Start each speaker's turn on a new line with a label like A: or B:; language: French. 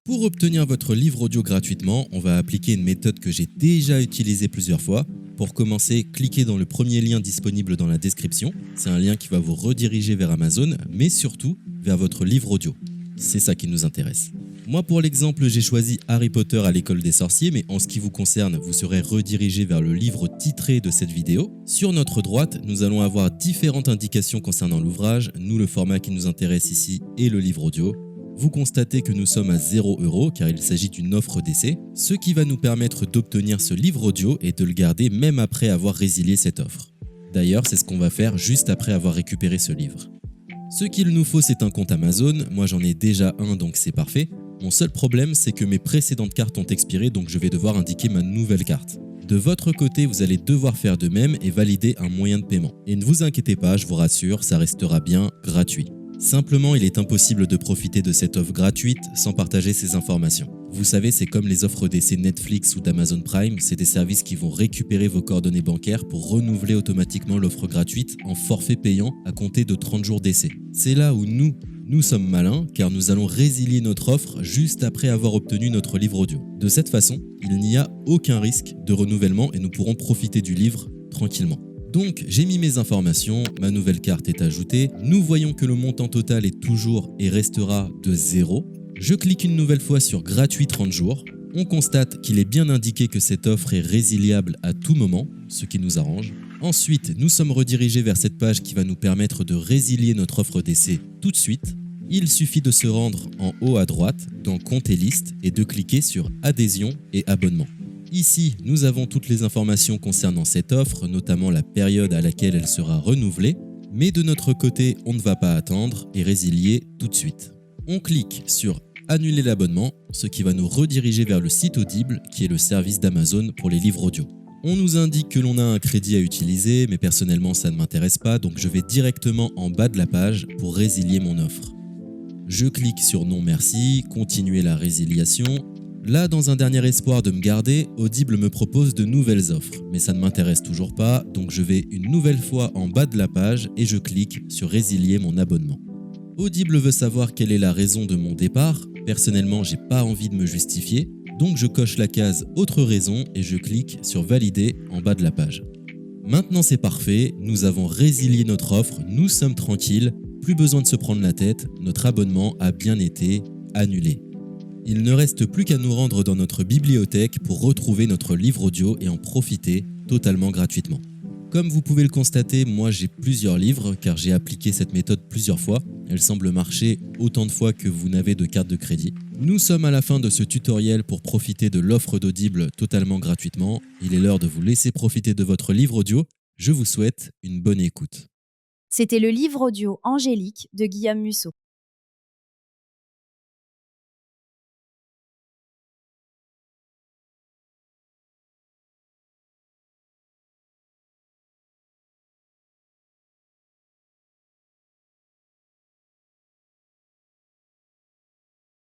A: Pour obtenir votre livre audio gratuitement, on va appliquer une méthode que j'ai déjà utilisée plusieurs fois. Pour commencer, cliquez dans le premier lien disponible dans la description. C'est un lien qui va vous rediriger vers Amazon, mais surtout vers votre livre audio. C'est ça qui nous intéresse. Moi, pour l'exemple, j'ai choisi Harry Potter à l'école des sorciers, mais en ce qui vous concerne, vous serez redirigé vers le livre titré de cette vidéo. Sur notre droite, nous allons avoir différentes indications concernant l'ouvrage. Nous, le format qui nous intéresse ici est le livre audio. Vous constatez que nous sommes à 0 € car il s'agit d'une offre d'essai, ce qui va nous permettre d'obtenir ce livre audio et de le garder même après avoir résilié cette offre. D'ailleurs, c'est ce qu'on va faire juste après avoir récupéré ce livre. Ce qu'il nous faut, c'est un compte Amazon. Moi, j'en ai déjà un, donc c'est parfait. Mon seul problème, c'est que mes précédentes cartes ont expiré, donc je vais devoir indiquer ma nouvelle carte. De votre côté, vous allez devoir faire de même et valider un moyen de paiement. Et ne vous inquiétez pas, je vous rassure, ça restera bien gratuit. Simplement, il est impossible de profiter de cette offre gratuite sans partager ces informations. Vous savez, c'est comme les offres d'essai Netflix ou d'Amazon Prime, c'est des services qui vont récupérer vos coordonnées bancaires pour renouveler automatiquement l'offre gratuite en forfait payant à compter de 30 jours d'essai. C'est là où nous sommes malins car nous allons résilier notre offre juste après avoir obtenu notre livre audio. De cette façon, il n'y a aucun risque de renouvellement et nous pourrons profiter du livre tranquillement. Donc, j'ai mis mes informations, ma nouvelle carte est ajoutée. Nous voyons que le montant total est toujours et restera de 0. Je clique une nouvelle fois sur gratuit 30 jours. On constate qu'il est bien indiqué que cette offre est résiliable à tout moment, ce qui nous arrange. Ensuite, nous sommes redirigés vers cette page qui va nous permettre de résilier notre offre d'essai tout de suite. Il suffit de se rendre en haut à droite dans Compte et liste et de cliquer sur Adhésion et abonnement. Ici, nous avons toutes les informations concernant cette offre, notamment la période à laquelle elle sera renouvelée, mais de notre côté, on ne va pas attendre et résilier tout de suite. On clique sur Annuler l'abonnement, ce qui va nous rediriger vers le site Audible, qui est le service d'Amazon pour les livres audio. On nous indique que l'on a un crédit à utiliser, mais personnellement ça ne m'intéresse pas, donc je vais directement en bas de la page pour résilier mon offre. Je clique sur Non merci, continuer la résiliation. Là, dans un dernier espoir de me garder, Audible me propose de nouvelles offres, mais ça ne m'intéresse toujours pas, donc je vais une nouvelle fois en bas de la page et je clique sur Résilier mon abonnement. Audible veut savoir quelle est la raison de mon départ. Personnellement, j'ai pas envie de me justifier, donc je coche la case Autre raison et je clique sur Valider en bas de la page. Maintenant c'est parfait, nous avons résilié notre offre, nous sommes tranquilles, plus besoin de se prendre la tête, notre abonnement a bien été annulé. Il ne reste plus qu'à nous rendre dans notre bibliothèque pour retrouver notre livre audio et en profiter totalement gratuitement. Comme vous pouvez le constater, moi j'ai plusieurs livres car j'ai appliqué cette méthode plusieurs fois. Elle semble marcher autant de fois que vous n'avez de carte de crédit. Nous sommes à la fin de ce tutoriel pour profiter de l'offre d'Audible totalement gratuitement. Il est l'heure de vous laisser profiter de votre livre audio. Je vous souhaite une bonne écoute.
B: C'était le livre audio Angélique de Guillaume Musso.